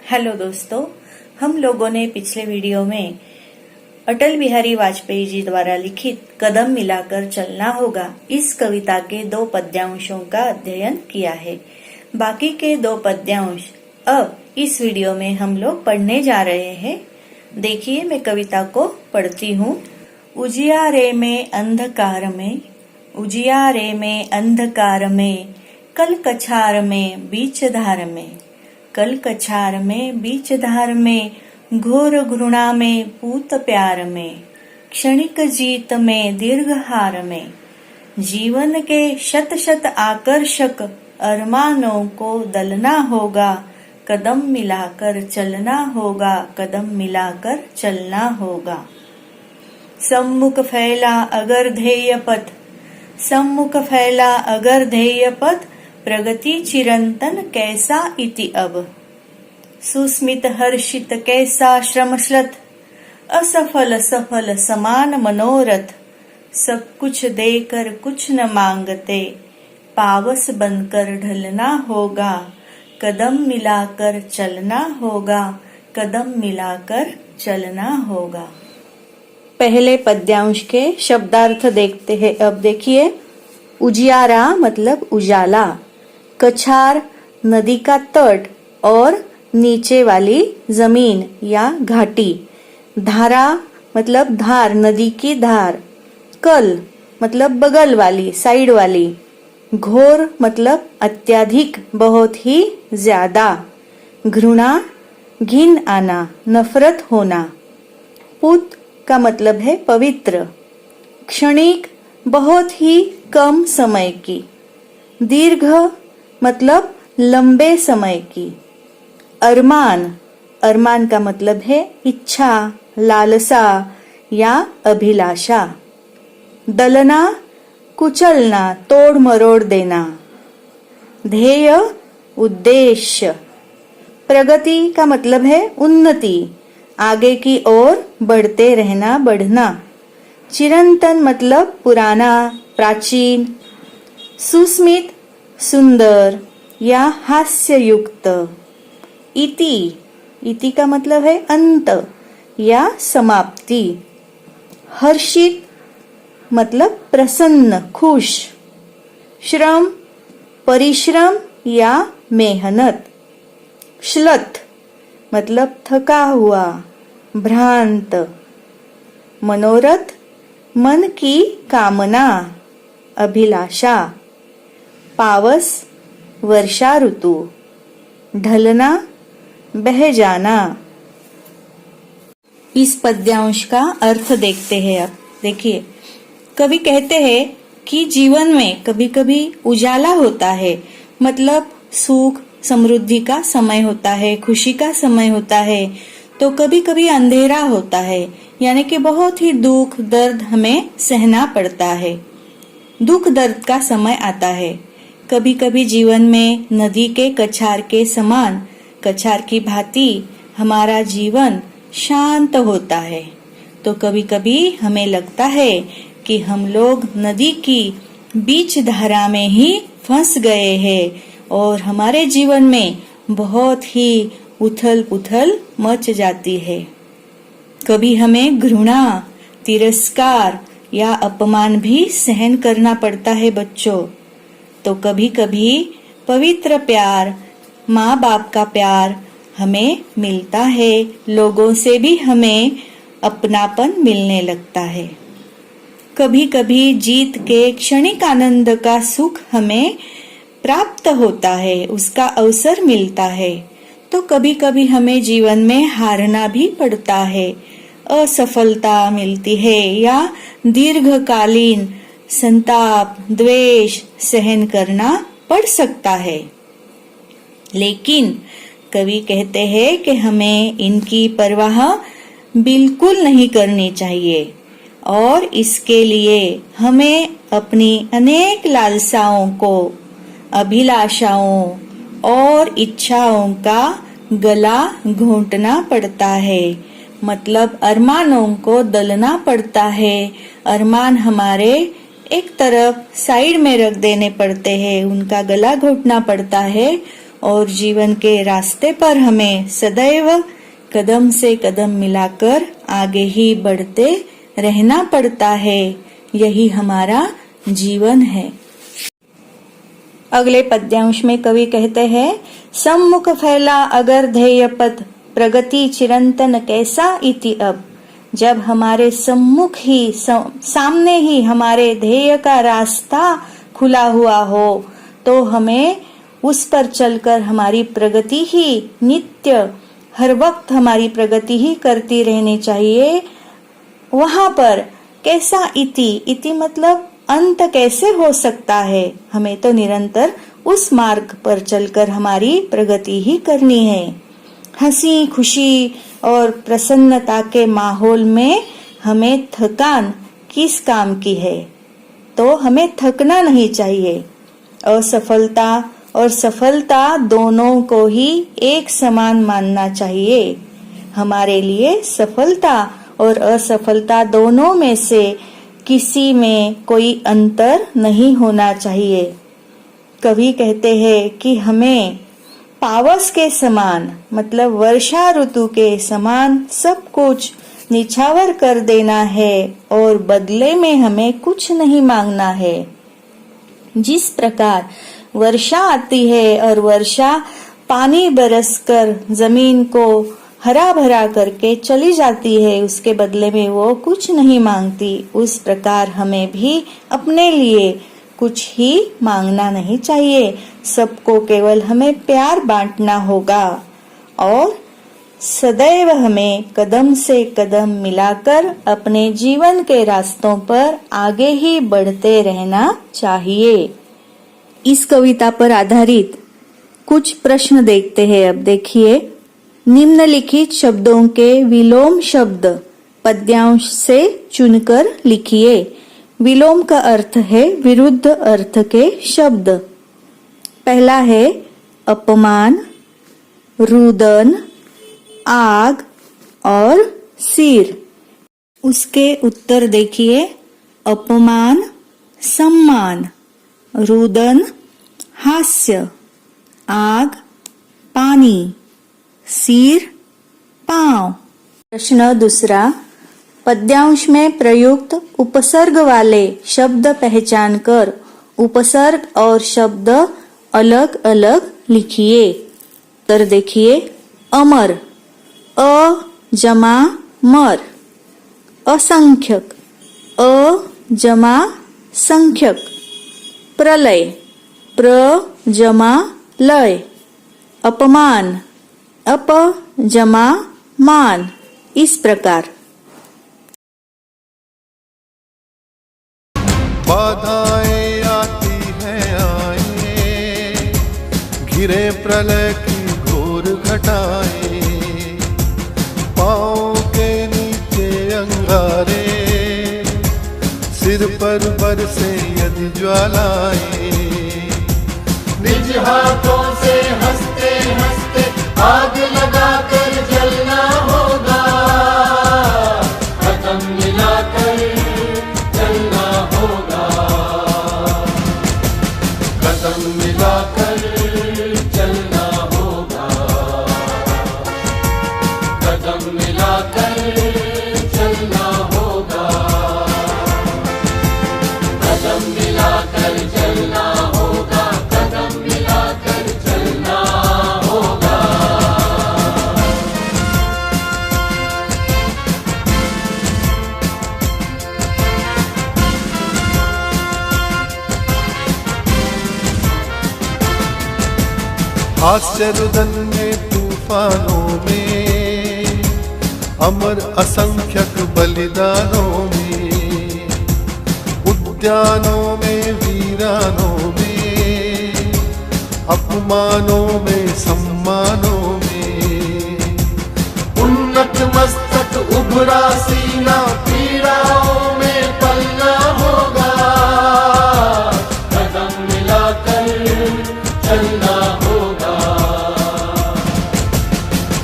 Hello दोस्तों, हम लोगों ने पिछले वीडियो में अटल बिहारी वाजपेयी जी द्वारा लिखित कदम मिलाकर चलना होगा इस कविता के 2 पद्यांशों का अध्ययन किया है। बाकी के 2 पद्यांश अब इस वीडियो में हम लोग पढ़ने जा रहे हैं। देखिए, मैं कविता को पढ़ती हूँ। उजियारे में अंधकार में, उजियारे में अंधकार में, कल कछार में बीच धार में, कल कछार में बीच धार में, घोर घृणा में पूत प्यार में, क्षणिक जीत में दीर्घ हार में, जीवन के शत शत आकर्षक अरमानों को दलना होगा, कदम मिलाकर चलना होगा, कदम मिलाकर चलना होगा। सम्मुख फैला अगर ध्येय पथ, सम्मुख फैला अगर ध्येय पथ, प्रगति चिरंतन कैसा इति अब, सुस्मित हर्षित कैसा श्रमश्रत, असफल सफल समान मनोरथ, सब कुछ देकर कुछ न मांगते, पावस बनकर ढलना होगा, कदम मिलाकर चलना होगा, कदम मिलाकर चलना होगा। पहले पद्यांश के शब्दार्थ देखते हैं। अब देखिए, उजियारा मतलब उजाला, कछार नदी का तट और नीचे वाली जमीन या घाटी, धारा मतलब धार, नदी की धार, कल मतलब बगल वाली, साइड वाली, घोर मतलब अत्यधिक, बहुत ही ज्यादा, घृणा घिन आना, नफरत होना, पुत का मतलब है पवित्र, क्षणिक बहुत ही कम समय की, दीर्घ मतलब लंबे समय की, अरमान, अरमान का मतलब है इच्छा, लालसा या अभिलाषा, दलना कुचलना, तोड़ मरोड़ देना, ध्येय उद्देश्य, प्रगति का मतलब है उन्नति, आगे की ओर बढ़ते रहना, बढ़ना, चिरंतन मतलब पुराना, प्राचीन, सुस्मित सुंदर या हास्ययुक्त, इति, इति का मतलब है अंत या समाप्ति, हर्षित मतलब प्रसन्न, खुश, श्रम परिश्रम या मेहनत, श्लथ मतलब थका हुआ, भ्रांत, मनोरथ मन की कामना, अभिलाषा, पावस वर्षा ऋतु, ढलना बह जाना। इस पद्यांश का अर्थ देखते हैं। अब देखिए, कवि कहते हैं कि जीवन में कभी कभी उजाला होता है, मतलब सुख समृद्धि का समय होता है, खुशी का समय होता है, तो कभी कभी अंधेरा होता है, यानी कि बहुत ही दुख दर्द हमें सहना पड़ता है, दुख दर्द का समय आता है। कभी कभी जीवन में नदी के कछार के समान, कछार की भांति हमारा जीवन शांत होता है, तो कभी कभी हमें लगता है कि हम लोग नदी की बीच धारा में ही फंस गए हैं और हमारे जीवन में बहुत ही उथल पुथल मच जाती है। कभी हमें घृणा, तिरस्कार या अपमान भी सहन करना पड़ता है बच्चों। तो कभी कभी पवित्र प्यार, माँ बाप का प्यार हमें मिलता है, लोगों से भी हमें अपनापन मिलने लगता है। कभी कभी जीत के क्षणिक आनंद का सुख हमें प्राप्त होता है, उसका अवसर मिलता है। तो कभी कभी हमें जीवन में हारना भी पड़ता है, असफलता मिलती है या दीर्घकालीन संताप, द्वेष सहन करना पड़ सकता है। लेकिन कवि कहते हैं कि हमें इनकी परवाह बिल्कुल नहीं करनी चाहिए और इसके लिए हमें अपनी अनेक लालसाओं को, अभिलाषाओं और इच्छाओं का गला घोंटना पड़ता है, मतलब अरमानों को दलना पड़ता है। अरमान हमारे एक तरफ साइड में रख देने पड़ते हैं, उनका गला घोटना पड़ता है और जीवन के रास्ते पर हमें सदैव कदम से कदम मिलाकर आगे ही बढ़ते रहना पड़ता है। यही हमारा जीवन है। अगले पद्यांश में कवि कहते हैं, सम्मुख फैला अगर ध्येय पथ, प्रगति चिरंतन कैसा इति अब। जब हमारे सम्मुख ही सामने ही हमारे ध्येय का रास्ता खुला हुआ हो तो हमें उस पर चलकर हमारी प्रगति ही नित्य हर वक्त हमारी प्रगति ही करती रहनी चाहिए। वहां पर कैसा इति मतलब अंत कैसे हो सकता है, हमें तो निरंतर उस मार्ग पर चलकर हमारी प्रगति ही करनी है। हंसी खुशी और प्रसन्नता के माहौल में हमें थकान किस काम की है, तो हमें थकना नहीं चाहिए। असफलता और सफलता दोनों को ही एक समान मानना चाहिए। हमारे लिए सफलता और असफलता दोनों में से किसी में कोई अंतर नहीं होना चाहिए। कवि कहते हैं कि हमें पावस के समान मतलब वर्षा ऋतु के समान सब कुछ निछावर कर देना है और बदले में हमें कुछ नहीं मांगना है। जिस प्रकार वर्षा आती है और वर्षा पानी बरसकर जमीन को हरा भरा करके चली जाती है, उसके बदले में वो कुछ नहीं मांगती, उस प्रकार हमें भी अपने लिए कुछ ही मांगना नहीं चाहिए। सबको केवल हमें प्यार बांटना होगा और सदैव हमें कदम से कदम मिलाकर अपने जीवन के रास्तों पर आगे ही बढ़ते रहना चाहिए। इस कविता पर आधारित कुछ प्रश्न देखते हैं। अब देखिए, निम्नलिखित शब्दों के विलोम शब्द पद्यांश से चुनकर लिखिए। विलोम का अर्थ है विरुद्ध अर्थ के शब्द। पहला है अपमान, रुदन, आग और सिर। उसके उत्तर देखिए, अपमान सम्मान, रुदन हास्य, आग पानी, सिर पांव। प्रश्न दूसरा, पद्यांश में प्रयुक्त उपसर्ग वाले शब्द पहचानकर उपसर्ग और शब्द अलग अलग लिखिए। उत्तर देखिए, अमर अ जमा मर, असंख्यक अ जमा संख्यक, प्रलय प्र जमा लय, अपमान अप जमा मान। इस प्रकार बाधाएं आती हैं आए, घिरे प्रलय की घोर घटाएं, पाँव के नीचे अंगारे, सिर पर बरसे यदि ज्वालाएं, निज हाथों से हंसते हंसते आग लगाकर जलना होगा, कदम मिलाकर चलना होगा, कदम मिलाकर चलना होगा, कदम मिलाकर चलना होगा, कदम मिलाकर चलना होगा, कदम मिलाकर चलना होगा। आश्चर्यदन में तूफानों में, अमर असंख्यक बलिदानों में, उद्यानों में वीरानों में, अपमानों में सम्मानों में, उन्नत मस्तक उभरा सीना पीड़ाओं में पलना होगा, कदम मिलाकर चलना होगा,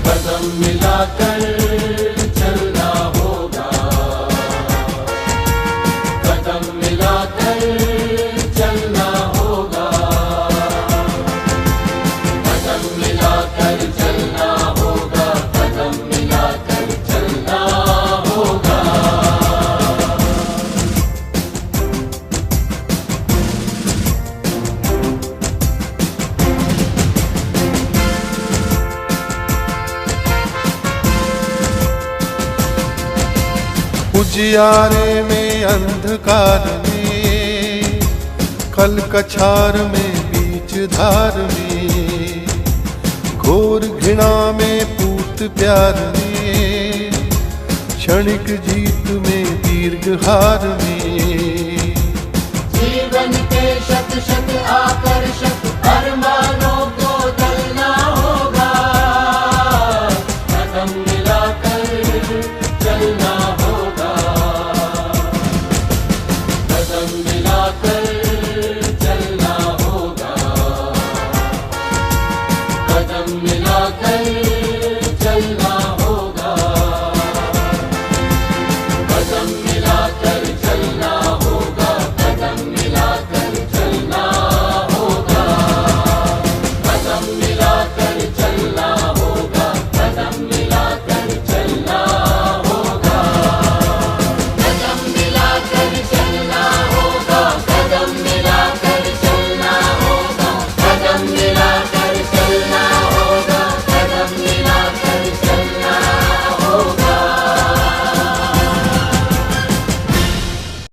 कदम मिलाकर चलना होगा, कदम मिलाकर चलना होगा, कदम उजियारे में अंधकार में, कल कछार में बीच धार में, घोर घृणा में पूत प्यार में, क्षणिक जीत में दीर्घ हार में। जीवन के शत शत आकर्षक अरमानों को तलना होगा, कदम मिलाकर चलना होगा, कदम मिलाकर चलना होगा, कदम मिलाकर